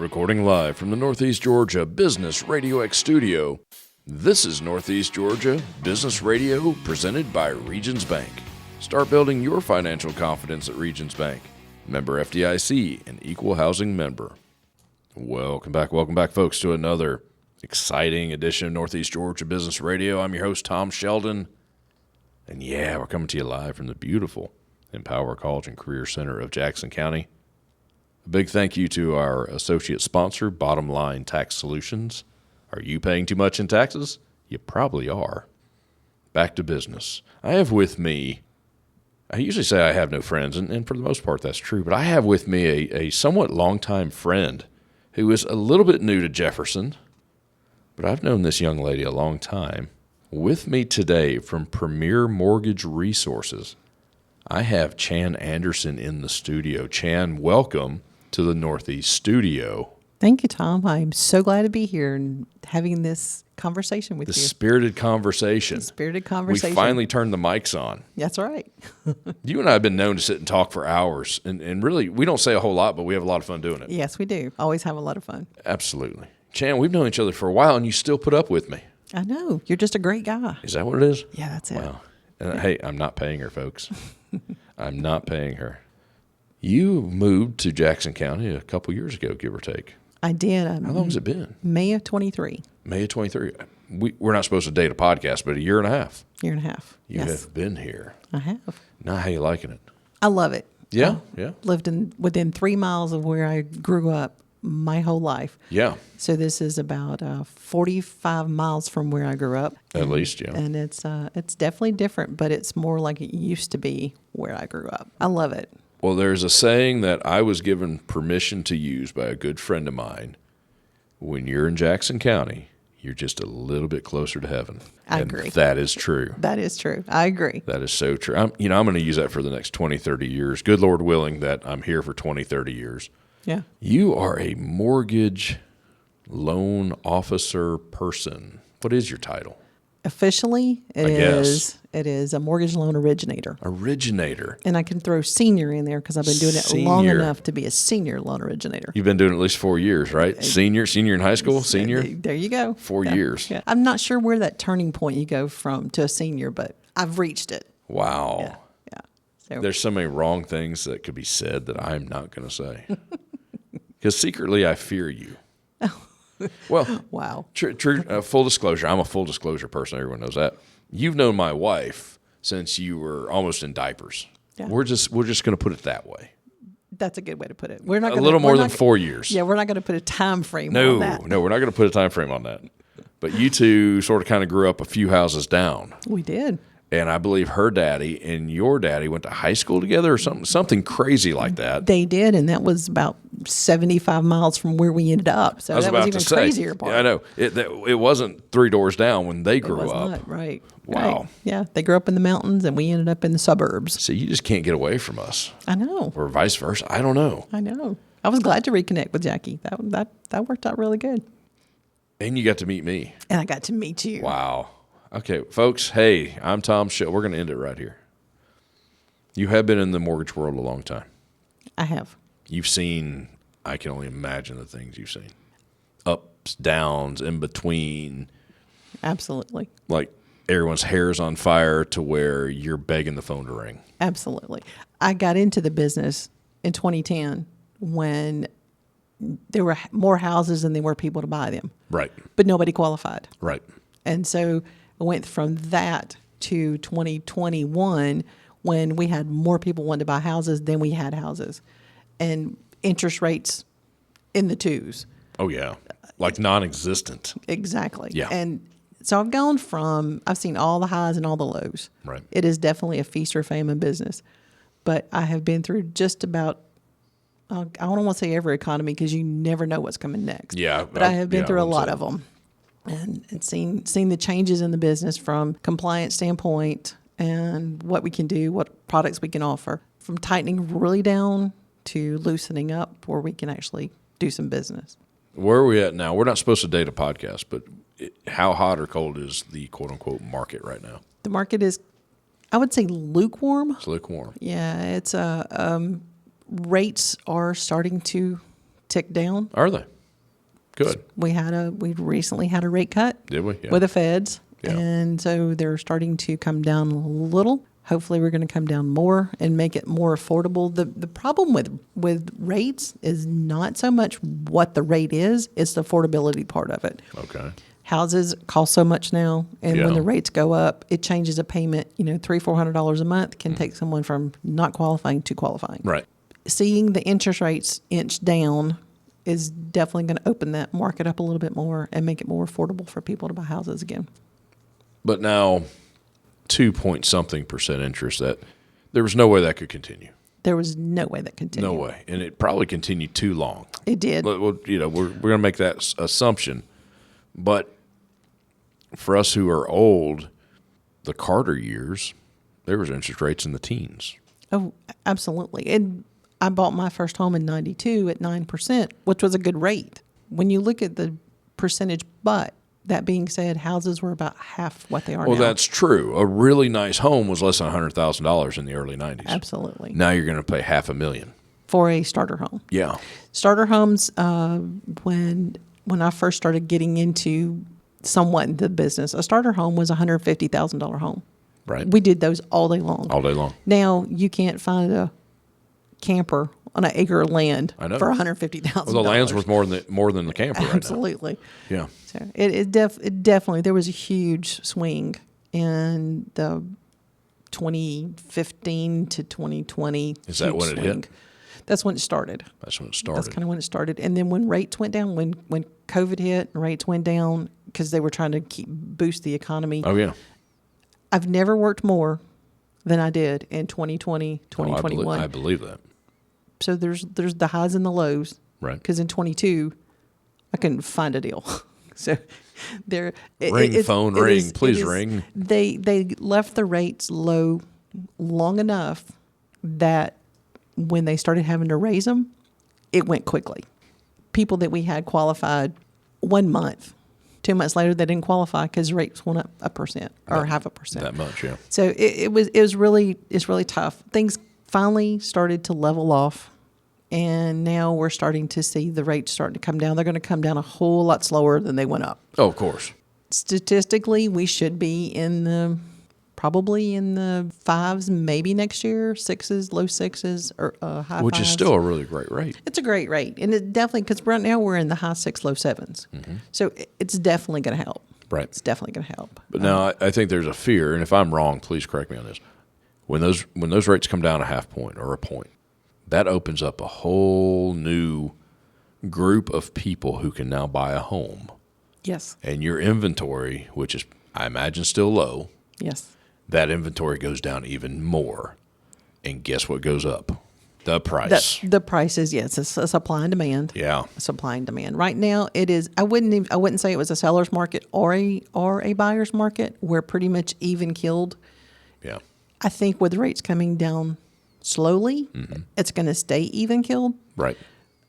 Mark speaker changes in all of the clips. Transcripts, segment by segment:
Speaker 1: Recording live from the Northeast Georgia Business RadioX studio, this is Northeast Georgia Business Radio presented by Regions Bank. Start building your financial confidence at Regions Bank. Member FDIC, an equal housing member. Welcome back, folks, to another exciting edition of Northeast Georgia Business Radio. I'm your host, Tom Sheldon. And yeah, we're coming to you live from the beautiful Empower College and Career Center of Jackson County. A big thank you to our associate sponsor, Bottom Line Tax Solutions. Are you paying too much in taxes? You probably are. Back to business. I have with me, I usually say I have no friends, and for the most part that's true, but I have with me a somewhat longtime friend who is a little bit new to Jefferson, but I've known this young lady a long time. With me today from Premier Mortgage Resources, I have Chan Anderson in the studio. Chan, welcome to the Northeast studio.
Speaker 2: Thank you, Tom. I'm so glad to be here and having this conversation with you.
Speaker 1: The spirited conversation. We finally turned the mics on.
Speaker 2: That's right.
Speaker 1: You and I have been known to sit and talk for hours, and really, we don't say a whole lot, but we have a lot of fun doing it.
Speaker 2: Yes, we do. Always have a lot of fun.
Speaker 1: Absolutely. Chan, we've known each other for a while, and you still put up with me.
Speaker 2: I know. You're just a great guy.
Speaker 1: Is that what it is?
Speaker 2: Yeah, that's it.
Speaker 1: Wow. And hey, I'm not paying her, folks. I'm not paying her. You moved to Jackson County a couple years ago, give or take.
Speaker 2: I did.
Speaker 1: How long has it been?
Speaker 2: May of 23.
Speaker 1: May of 23. We're not supposed to date a podcast, but a year and a half.
Speaker 2: Year and a half.
Speaker 1: You have been here.
Speaker 2: I have.
Speaker 1: Now, how you liking it?
Speaker 2: I love it.
Speaker 1: Yeah,
Speaker 2: Lived within 3 miles of where I grew up my whole life.
Speaker 1: Yeah.
Speaker 2: So this is about 45 miles from where I grew up.
Speaker 1: At least, yeah.
Speaker 2: And it's definitely different, but it's more like it used to be where I grew up. I love it.
Speaker 1: Well, there's a saying that I was given permission to use by a good friend of mine. When you're in Jackson County, you're just a little bit closer to heaven.
Speaker 2: I agree.
Speaker 1: That is true.
Speaker 2: That is true. I agree.
Speaker 1: That is so true. I'm going to use that for the next 20, 30 years. Good Lord willing that I'm here for 20, 30 years.
Speaker 2: Yeah.
Speaker 1: You are a mortgage loan officer person. What is your title?
Speaker 2: Officially, it is a mortgage loan originator.
Speaker 1: Originator.
Speaker 2: And I can throw senior in there because I've been doing it long enough to be a senior loan originator.
Speaker 1: You've been doing it at least 4 years, right? Senior in high school, senior?
Speaker 2: There you go.
Speaker 1: 4 years.
Speaker 2: Yeah. I'm not sure where that turning point you go from to a senior, but I've reached it.
Speaker 1: Wow.
Speaker 2: Yeah. So.
Speaker 1: There's so many wrong things that could be said that I'm not going to say. Because secretly I fear you. Well,
Speaker 2: wow.
Speaker 1: True. Full disclosure, I'm a full disclosure person. Everyone knows that. You've known my wife since you were almost in diapers. Yeah. We're just going to put it that way.
Speaker 2: That's a good way to put it. We're not
Speaker 1: a little more than 4 years.
Speaker 2: Yeah, we're not going to put a time frame on that.
Speaker 1: No, we're not going to put a time frame on that. But you two sort of kind of grew up a few houses down.
Speaker 2: We did.
Speaker 1: And I believe her daddy and your daddy went to high school together or something crazy like that.
Speaker 2: They did, and that was about 75 miles from where we ended up. So that was even crazier part.
Speaker 1: Yeah, I know. It wasn't 3 doors down when they grew up.
Speaker 2: Not, right.
Speaker 1: Wow.
Speaker 2: Right. Yeah, they grew up in the mountains, and we ended up in the suburbs.
Speaker 1: So you just can't get away from us.
Speaker 2: I know.
Speaker 1: Or vice versa. I don't know.
Speaker 2: I know. I was glad to reconnect with Jackie. That worked out really good.
Speaker 1: And you got to meet me.
Speaker 2: And I got to meet you.
Speaker 1: Wow. Okay, folks, hey, I'm Tom Sheldon. We're going to end it right here. You have been in the mortgage world a long time.
Speaker 2: I have.
Speaker 1: You've seen, I can only imagine the things you've seen. Ups, downs, in between.
Speaker 2: Absolutely.
Speaker 1: Like everyone's hair's on fire to where you're begging the phone to ring.
Speaker 2: Absolutely. I got into the business in 2010 when there were more houses than there were people to buy them.
Speaker 1: Right.
Speaker 2: But nobody qualified.
Speaker 1: Right.
Speaker 2: And so I went from that to 2021 when we had more people wanting to buy houses than we had houses. And interest rates in the twos.
Speaker 1: Oh, yeah. Like non-existent.
Speaker 2: Exactly.
Speaker 1: Yeah.
Speaker 2: And so I've seen all the highs and all the lows.
Speaker 1: Right.
Speaker 2: It is definitely a feast or famine business. But I have been through just about, I don't want to say every economy because you never know what's coming next.
Speaker 1: Yeah.
Speaker 2: But I have been through a lot of them. And seen the changes in the business from compliance standpoint and what we can do, what products we can offer, from tightening really down to loosening up where we can actually do some business.
Speaker 1: Where are we at now? We're not supposed to date a podcast, but how hot or cold is the quote-unquote market right now?
Speaker 2: The market is, I would say, lukewarm.
Speaker 1: It's lukewarm.
Speaker 2: Yeah, it's rates are starting to ticked down.
Speaker 1: Are they? Good.
Speaker 2: We recently had a rate cut.
Speaker 1: Did we? Yeah.
Speaker 2: With the feds.
Speaker 1: Yeah.
Speaker 2: And so they're starting to come down a little. Hopefully we're going to come down more and make it more affordable. The problem with rates is not so much what the rate is, it's the affordability part of it.
Speaker 1: Okay.
Speaker 2: Houses cost so much now, and when the rates go up, it changes a payment. $300-$400 a month can take someone from not qualifying to qualifying.
Speaker 1: Right.
Speaker 2: Seeing the interest rates inch down is definitely going to open that market up a little bit more and make it more affordable for people to buy houses again.
Speaker 1: But now, 2-point-something% interest, that there was no way that could continue.
Speaker 2: There was no way that continued.
Speaker 1: No way. And it probably continued too long.
Speaker 2: It did.
Speaker 1: But, we're going to make that assumption. But for us who are old, the Carter years, there was interest rates in the teens.
Speaker 2: Oh, absolutely. And I bought my first home in 92 at 9%, which was a good rate. When you look at the percentage, but that being said, houses were about half what they are now.
Speaker 1: Well, that's true. A really nice home was less than $100,000 in the early 90s.
Speaker 2: Absolutely.
Speaker 1: Now you're going to pay $500,000.
Speaker 2: For a starter home.
Speaker 1: Yeah.
Speaker 2: Starter homes, when I first started getting into somewhat the business, a starter home was a $150,000 home.
Speaker 1: Right.
Speaker 2: We did those all day long.
Speaker 1: All day long.
Speaker 2: Now you can't find a camper on an acre of land for $150,000.
Speaker 1: Well, the land's worth more than the camper right now.
Speaker 2: Absolutely.
Speaker 1: Yeah.
Speaker 2: So it definitely, there was a huge swing in the 2015 to 2020.
Speaker 1: Is that when it hit?
Speaker 2: That's when it started.
Speaker 1: That's when it started.
Speaker 2: That's kind of when it started. And then when rates went down, when COVID hit and rates went down, because they were trying to boost the economy.
Speaker 1: Oh, yeah.
Speaker 2: I've never worked more than I did in 2020, 2021.
Speaker 1: I believe that.
Speaker 2: So there's the highs and the lows.
Speaker 1: Right.
Speaker 2: Because in 22, I couldn't find a deal. So there.
Speaker 1: Phone ring. Please ring.
Speaker 2: They left the rates low long enough that when they started having to raise them, it went quickly. People that we had qualified 1 month, 2 months later, they didn't qualify because rates went up 1% or 0.5%.
Speaker 1: That much, yeah.
Speaker 2: So it's really tough. Things finally started to level off, and now we're starting to see the rates starting to come down. They're going to come down a whole lot slower than they went up.
Speaker 1: Oh, of course.
Speaker 2: Statistically, we should be probably in the 5s, maybe next year, 6s, low 6s, or high 5s.
Speaker 1: Which is still a really great rate.
Speaker 2: It's a great rate. And it definitely, because right now we're in the high 6, low 7s. Mm-hmm. So it's definitely going to help.
Speaker 1: Right.
Speaker 2: It's definitely going to help.
Speaker 1: But now I think there's a fear, and if I'm wrong, please correct me on this. When those rates come down a half point or a point, that opens up a whole new group of people who can now buy a home.
Speaker 2: Yes.
Speaker 1: And your inventory, which is, I imagine, still low.
Speaker 2: Yes.
Speaker 1: That inventory goes down even more. And guess what goes up? The price.
Speaker 2: The price is, yes, it's a supply and demand.
Speaker 1: Yeah.
Speaker 2: Supply and demand. Right now it is, I wouldn't say it was a seller's market or a buyer's market. We're pretty much even killed.
Speaker 1: Yeah.
Speaker 2: I think with rates coming down slowly, it's going to stay even killed.
Speaker 1: Right.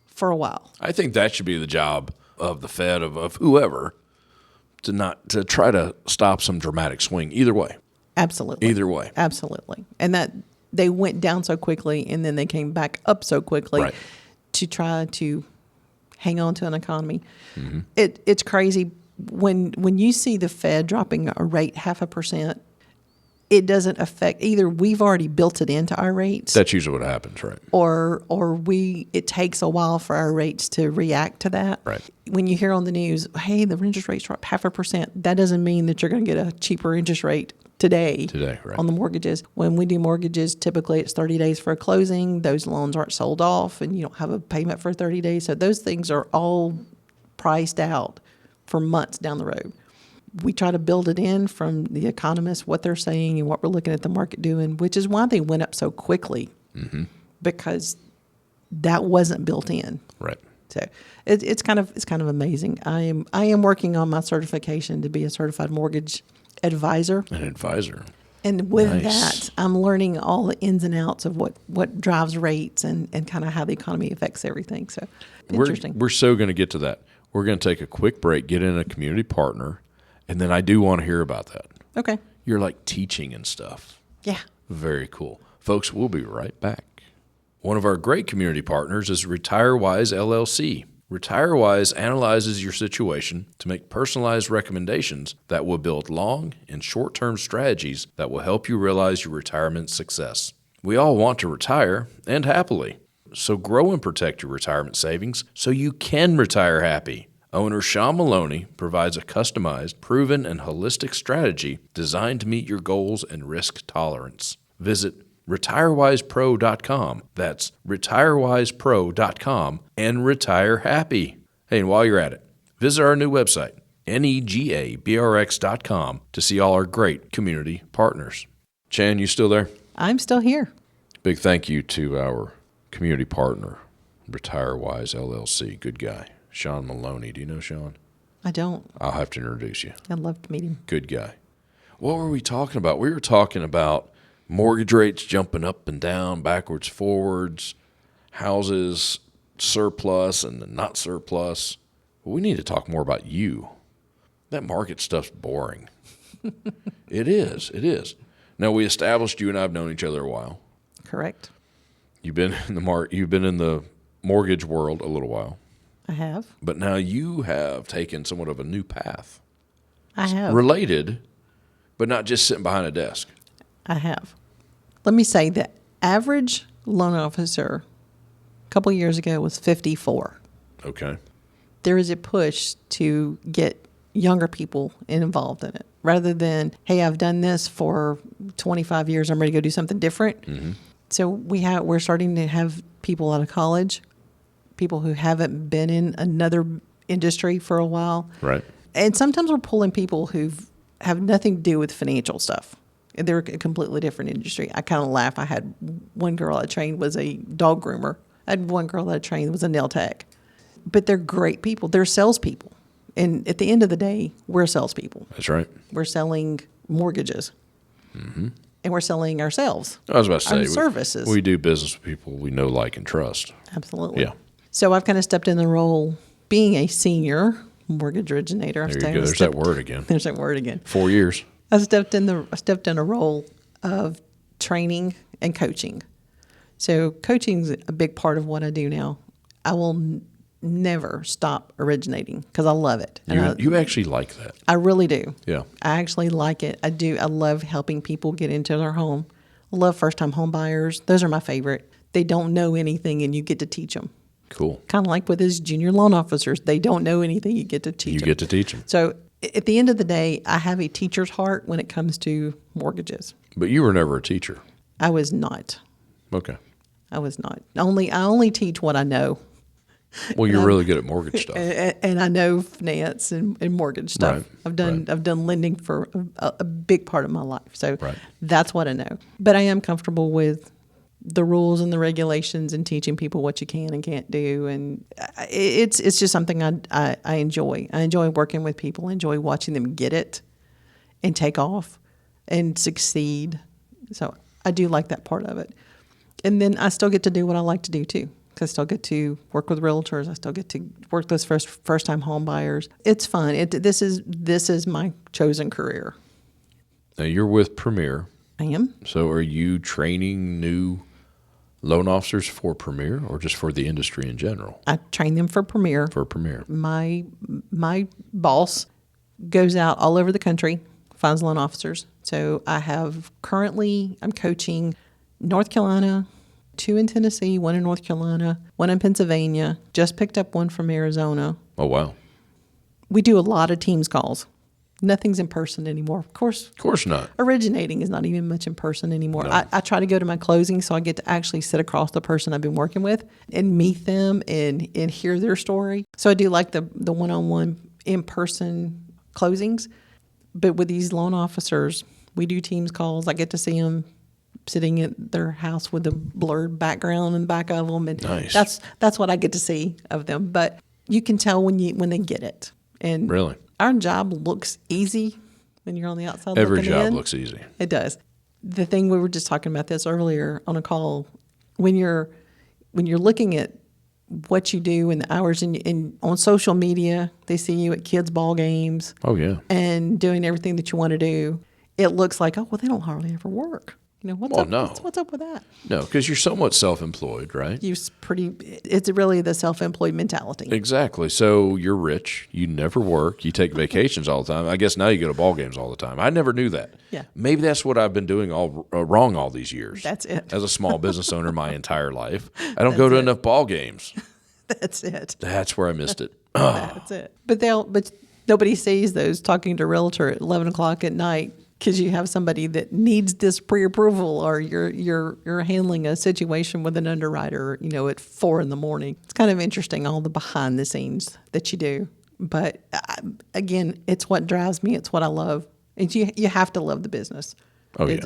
Speaker 2: For a while.
Speaker 1: I think that should be the job of the Fed, of whoever, to try to stop some dramatic swing either way.
Speaker 2: Absolutely.
Speaker 1: Either way.
Speaker 2: Absolutely. And that they went down so quickly and then they came back up so quickly to try to hang on to an economy. Mm-hmm. It's crazy. When you see the Fed dropping a rate 0.5%, it doesn't affect either. We've already built it into our rates.
Speaker 1: That's usually what happens, right?
Speaker 2: Or it takes a while for our rates to react to that.
Speaker 1: Right. When
Speaker 2: you hear on the news, hey, the interest rates dropped 0.5%, that doesn't mean that you're going to get a cheaper interest rate today
Speaker 1: right.
Speaker 2: on the mortgages. When we do mortgages, typically it's 30 days for a closing. Those loans aren't sold off and you don't have a payment for 30 days. So those things are all priced out for months down the road. We try to build it in from the economists, what they're saying and what we're looking at the market doing, which is why they went up so quickly, because that wasn't built in.
Speaker 1: Right.
Speaker 2: So it's kind of amazing. I am working on my certification to be a certified mortgage advisor.
Speaker 1: An advisor.
Speaker 2: And with that, I'm learning all the ins and outs of what drives rates and kind of how the economy affects everything. So interesting.
Speaker 1: We're so going to get to that. We're going to take a quick break, get in a community partner. And then I do want to hear about that.
Speaker 2: Okay.
Speaker 1: You're like teaching and stuff.
Speaker 2: Yeah.
Speaker 1: Very cool. Folks, we'll be right back. One of our great community partners is RetireWise LLC. RetireWise analyzes your situation to make personalized recommendations that will build long and short-term strategies that will help you realize your retirement success. We all want to retire, and happily. So grow and protect your retirement savings so you can retire happy. Owner Sean Maloney provides a customized, proven, and holistic strategy designed to meet your goals and risk tolerance. Visit RetireWisePro.com. That's RetireWisePro.com and retire happy. Hey, and while you're at it, visit our new website, negabrx.com, to see all our great community partners. Chan, you still there?
Speaker 2: I'm still here.
Speaker 1: Big thank you to our community partner, RetireWise LLC. Good guy. Sean Maloney. Do you know Sean?
Speaker 2: I don't.
Speaker 1: I'll have to introduce you.
Speaker 2: I'd love to meet him.
Speaker 1: Good guy. What were we talking about? We were talking about mortgage rates jumping up and down, backwards, forwards, houses surplus and not surplus. Well, we need to talk more about you. That market stuff's boring. It is. It is. Now, we established you and I have known each other a while.
Speaker 2: Correct.
Speaker 1: You've been in the mortgage world a little while.
Speaker 2: I have.
Speaker 1: But now you have taken somewhat of a new path.
Speaker 2: I have.
Speaker 1: Related, but not just sitting behind a desk.
Speaker 2: I have. Let me say the average loan officer a couple years ago was 54.
Speaker 1: Okay.
Speaker 2: There is a push to get younger people involved in it rather than, hey, I've done this for 25 years. I'm ready to go do something different. Mm-hmm. So we're starting to have people out of college, people who haven't been in another industry for a while.
Speaker 1: Right.
Speaker 2: And sometimes we're pulling people who have nothing to do with financial stuff. They're a completely different industry. I kind of laugh. I had one girl I trained was a dog groomer. I had one girl that I trained was a nail tech. But they're great people. They're salespeople. And at the end of the day, we're salespeople.
Speaker 1: That's right.
Speaker 2: We're selling mortgages. Mm-hmm. And we're selling ourselves.
Speaker 1: I was about to say,
Speaker 2: our services.
Speaker 1: We do business with people we know, like, and trust.
Speaker 2: Absolutely.
Speaker 1: Yeah.
Speaker 2: So I've kind of stepped in the role being a senior mortgage originator.
Speaker 1: There you go. There's that word again.
Speaker 2: There's that word again.
Speaker 1: 4 years.
Speaker 2: I stepped in a role of training and coaching. So coaching is a big part of what I do now. I will never stop originating because I love it.
Speaker 1: You actually like that.
Speaker 2: I really do.
Speaker 1: Yeah.
Speaker 2: I actually like it. I do. I love helping people get into their home. I love first-time home buyers. Those are my favorite. They don't know anything, and you get to teach them.
Speaker 1: Cool.
Speaker 2: Kind of like with his junior loan officers. They don't know anything. You get to teach them.
Speaker 1: You get to teach them.
Speaker 2: So at the end of the day, I have a teacher's heart when it comes to mortgages.
Speaker 1: But you were never a teacher.
Speaker 2: I was not.
Speaker 1: Okay.
Speaker 2: I was not. I only teach what I know.
Speaker 1: Well, you're really good at mortgage stuff.
Speaker 2: And I know finance and mortgage stuff.
Speaker 1: Right.
Speaker 2: I've done lending for a big part of my life. So
Speaker 1: Right.
Speaker 2: That's what I know. But I am comfortable with the rules and the regulations and teaching people what you can and can't do. And it's just something I enjoy. I enjoy working with people. I enjoy watching them get it and take off and succeed. So I do like that part of it. And then I still get to do what I like to do too. I still get to work with realtors. I still get to work those first-time home buyers. It's fun. This is my chosen career.
Speaker 1: Now, you're with Premier.
Speaker 2: I am.
Speaker 1: So are you training new loan officers for Premier or just for the industry in general?
Speaker 2: I train them for Premier.
Speaker 1: For Premier.
Speaker 2: My boss goes out all over the country, finds loan officers. So I'm coaching North Carolina, 2 in Tennessee, 1 in North Carolina, 1 in Pennsylvania. Just picked up 1 from Arizona.
Speaker 1: Oh, wow.
Speaker 2: We do a lot of Teams calls. Nothing's in person anymore. Of course
Speaker 1: not.
Speaker 2: Originating is not even much in person anymore.
Speaker 1: No.
Speaker 2: I try to go to my closing so I get to actually sit across the person I've been working with and meet them and hear their story. So I do like the one-on-one in-person closings. But with these loan officers, we do Teams calls. I get to see them sitting at their house with a blurred background in the back of them. And
Speaker 1: nice.
Speaker 2: That's what I get to see of them. But you can tell when they get it. And
Speaker 1: really?
Speaker 2: Our job looks easy when you're on the outside
Speaker 1: Every
Speaker 2: looking
Speaker 1: job
Speaker 2: in.
Speaker 1: looks easy.
Speaker 2: It does. The thing we were just talking about this earlier on a call, when you're looking at what you do and the hours and on social media, they see you at kids' ball games.
Speaker 1: Oh, yeah.
Speaker 2: And doing everything that you want to do. It looks like, oh, well, they don't hardly ever work. What's
Speaker 1: Well,
Speaker 2: up?
Speaker 1: no.
Speaker 2: What's up with that?
Speaker 1: No, because you're somewhat self-employed, right?
Speaker 2: It's really the self-employed mentality.
Speaker 1: Exactly. So you're rich. You never work. You take vacations all the time. I guess now you go to ball games all the time. I never knew that.
Speaker 2: Yeah.
Speaker 1: Maybe that's what I've been doing all wrong all these years.
Speaker 2: That's it.
Speaker 1: As a small business owner my entire life, I don't go to enough ball games.
Speaker 2: That's it.
Speaker 1: That's where I missed it.
Speaker 2: That's it. But nobody sees those talking to a realtor at 11 o'clock at night because you have somebody that needs this pre-approval, or you're handling a situation with an underwriter, at 4 a.m. It's kind of interesting, all the behind the scenes that you do. But again, it's what drives me. It's what I love. And you have to love the business.
Speaker 1: Oh, yeah.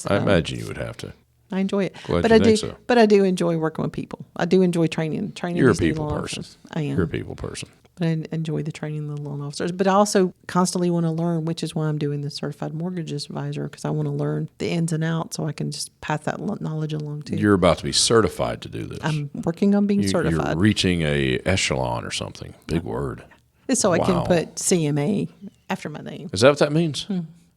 Speaker 1: I imagine you would have to.
Speaker 2: I enjoy it.
Speaker 1: Glad
Speaker 2: but
Speaker 1: you
Speaker 2: I
Speaker 1: think
Speaker 2: do.
Speaker 1: so.
Speaker 2: But I do enjoy working with people. I do enjoy training.
Speaker 1: You're a
Speaker 2: these new
Speaker 1: people
Speaker 2: loan
Speaker 1: person.
Speaker 2: officers. I am.
Speaker 1: You're a people person.
Speaker 2: But I enjoy the training of the loan officers. But I also constantly want to learn, which is why I'm doing the certified mortgage advisor, because I want to learn the ins and outs so I can just pass that knowledge along too.
Speaker 1: You're about to be certified to do this.
Speaker 2: I'm working on being certified.
Speaker 1: You're reaching a echelon or something. Big word.
Speaker 2: It's so I can
Speaker 1: Wow.
Speaker 2: put CMA after my name.
Speaker 1: Is that what that means?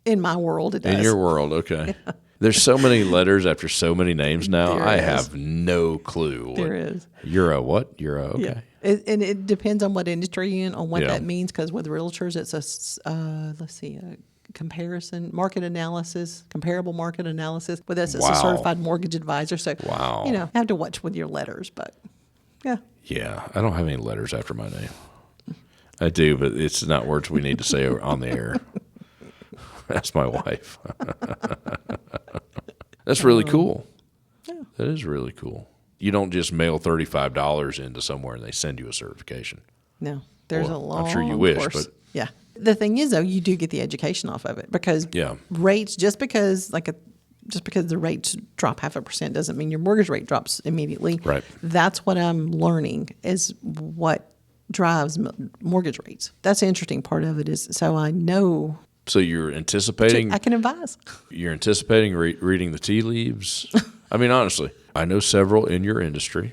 Speaker 2: In my world, it does.
Speaker 1: In your world, okay. There's so many letters after so many names now.
Speaker 2: There
Speaker 1: I
Speaker 2: is.
Speaker 1: have no clue.
Speaker 2: There is.
Speaker 1: You're a what? You're a, okay.
Speaker 2: Yeah. And it depends on what industry you're in, on what
Speaker 1: Yeah.
Speaker 2: that means. Because with realtors, it's a comparison, market analysis, comparable market analysis. With us, it's a
Speaker 1: Wow.
Speaker 2: certified mortgage advisor. So,
Speaker 1: Wow.
Speaker 2: you have to watch with your letters. But, yeah.
Speaker 1: Yeah, I don't have any letters after my name. I do, but it's not words we need to say on the air. That's my wife. That's really cool.
Speaker 2: Yeah.
Speaker 1: That is really cool. You don't just mail $35 into somewhere and they send you a certification.
Speaker 2: No, there's
Speaker 1: Well,
Speaker 2: a long
Speaker 1: I'm sure you wish,
Speaker 2: course.
Speaker 1: but-
Speaker 2: Yeah. The thing is, though, you do get the education off of it, because
Speaker 1: Yeah.
Speaker 2: rates, just because the rates drop 0.5% doesn't mean your mortgage rate drops immediately.
Speaker 1: Right.
Speaker 2: That's what I'm learning, is what drives mortgage rates. That's the interesting part of it, is so I know
Speaker 1: So you're anticipating
Speaker 2: I can advise.
Speaker 1: You're anticipating reading the tea leaves? I mean, honestly, I know several in your industry,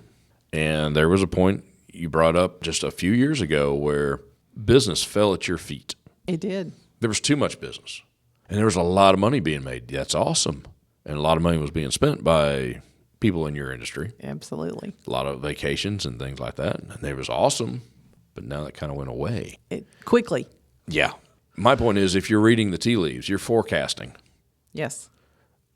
Speaker 1: and there was a point you brought up just a few years ago where business fell at your feet.
Speaker 2: It did.
Speaker 1: There was too much business, and there was a lot of money being made. That's awesome. And a lot of money was being spent by people in your industry,
Speaker 2: Absolutely.
Speaker 1: a lot of vacations and things like that. And it was awesome, but now that kind of went away.
Speaker 2: Quickly.
Speaker 1: Yeah. My point is, if you're reading the tea leaves, you're forecasting.
Speaker 2: Yes.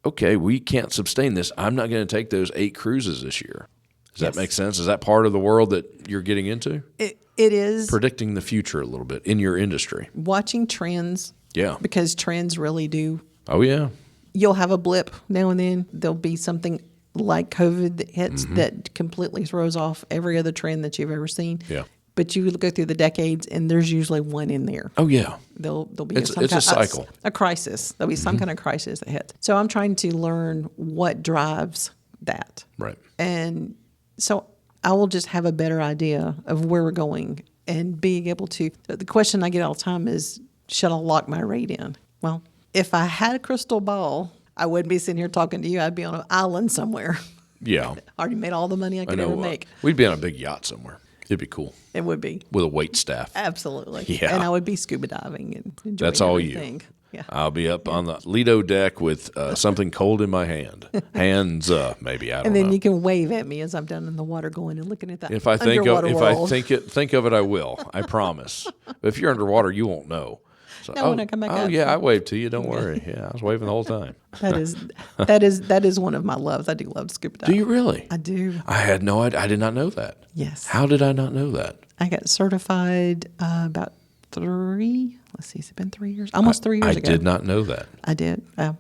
Speaker 1: Okay, we can't sustain this. I'm not going to take those 8 cruises this year. Does
Speaker 2: Yes.
Speaker 1: that make sense? Is that part of the world that you're getting into?
Speaker 2: It is
Speaker 1: Predicting the future a little bit in your industry.
Speaker 2: watching trends.
Speaker 1: Yeah.
Speaker 2: Because trends really do.
Speaker 1: Oh, yeah.
Speaker 2: You'll have a blip now and then. There'll be something like COVID that hits that completely throws off every other trend that you've ever seen.
Speaker 1: Yeah.
Speaker 2: But you go through the decades, and there's usually one in there.
Speaker 1: Oh, yeah.
Speaker 2: There'll be
Speaker 1: It's
Speaker 2: some
Speaker 1: a
Speaker 2: kind
Speaker 1: cycle.
Speaker 2: a crisis. There'll be some kind of crisis that hits. So I'm trying to learn what drives that.
Speaker 1: Right.
Speaker 2: And so I will just have a better idea of where we're going, and being able to. The question I get all the time is, should I lock my rate in? Well, if I had a crystal ball, I wouldn't be sitting here talking to you. I'd be on an island somewhere.
Speaker 1: Yeah.
Speaker 2: Already made all the money I
Speaker 1: I
Speaker 2: could
Speaker 1: know.
Speaker 2: ever make.
Speaker 1: We'd be on a big yacht somewhere. It'd be cool
Speaker 2: It would be.
Speaker 1: with a wait staff.
Speaker 2: Absolutely.
Speaker 1: Yeah.
Speaker 2: And I would be scuba diving and enjoying
Speaker 1: That's all
Speaker 2: everything. Yeah.
Speaker 1: I'll be up on the Lido deck with something cold in my hand. Hands up, maybe. I don't
Speaker 2: And then
Speaker 1: know.
Speaker 2: you can wave at me as I'm down in the water going and looking at that
Speaker 1: If I think
Speaker 2: underwater
Speaker 1: of,
Speaker 2: world.
Speaker 1: think of it, I will. I promise. But if you're underwater, you won't know. So,
Speaker 2: No, when I come back
Speaker 1: oh
Speaker 2: up.
Speaker 1: yeah, I waved to you. Don't worry. Yeah, I was waving the whole time.
Speaker 2: that is one of my loves. I do love scuba
Speaker 1: Do
Speaker 2: diving.
Speaker 1: you really?
Speaker 2: I do.
Speaker 1: I had no idea. I did not know that.
Speaker 2: Yes.
Speaker 1: How did I not know that?
Speaker 2: I got certified about 3. Let's see, has it been 3 years? Almost 3 years
Speaker 1: I
Speaker 2: ago.
Speaker 1: did not know that.
Speaker 2: I did. I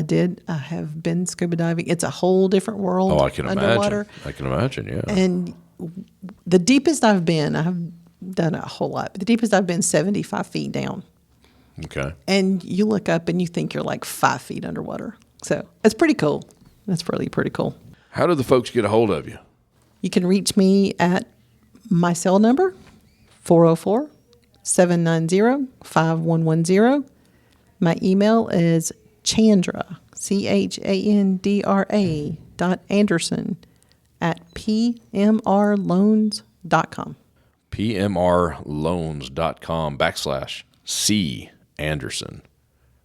Speaker 2: did. I have been scuba diving. It's a whole different world.
Speaker 1: Oh, I can
Speaker 2: underwater.
Speaker 1: imagine. I can imagine. Yeah.
Speaker 2: And the deepest I've been, I have done a whole lot, but the deepest I've been 75 feet down.
Speaker 1: Okay.
Speaker 2: And you look up and you think you're like 5 feet underwater. So it's pretty cool. That's really pretty cool.
Speaker 1: How do the folks get a hold of you?
Speaker 2: You can reach me at my cell number, 404-790-5110. My email is Chandra, CHANDRA @PMRloans.com.
Speaker 1: PMRloans.com /C Anderson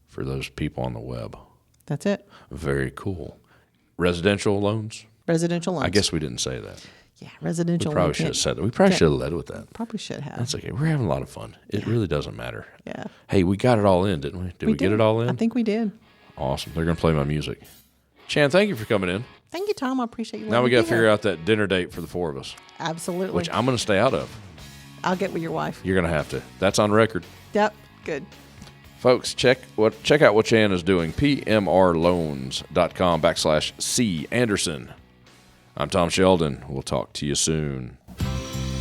Speaker 1: for those people on the web.
Speaker 2: That's it.
Speaker 1: Very cool. Residential loans?
Speaker 2: Residential loans.
Speaker 1: I guess we didn't say that.
Speaker 2: Yeah, residential
Speaker 1: We probably
Speaker 2: loans.
Speaker 1: should have said that. We probably should have led with that.
Speaker 2: Probably should have.
Speaker 1: That's okay. We're having a lot of fun. It really doesn't matter.
Speaker 2: Yeah.
Speaker 1: Hey, we got it all in, didn't we? Did we get it all in?
Speaker 2: I think we did.
Speaker 1: Awesome. They're going to play my music. Chan, thank you for coming in.
Speaker 2: Thank you, Tom. I appreciate you.
Speaker 1: Now we got to figure out that dinner date for the four of us,
Speaker 2: Absolutely.
Speaker 1: which I'm going to stay out of.
Speaker 2: I'll get with your wife.
Speaker 1: You're going to have to. That's on record.
Speaker 2: Yep. Good.
Speaker 1: Folks, check out what Chan is doing. PMRloans.com/C Anderson. I'm Tom Sheldon. We'll talk to you soon.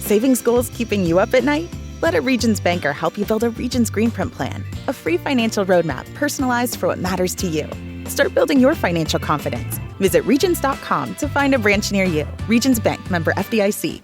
Speaker 3: Savings goals keeping you up at night? Let a Regions banker help you build a Regions Green Print Plan, a free financial roadmap personalized for what matters to you. Start building your financial confidence. Visit Regions.com to find a branch near you. Regions Bank, member FDIC.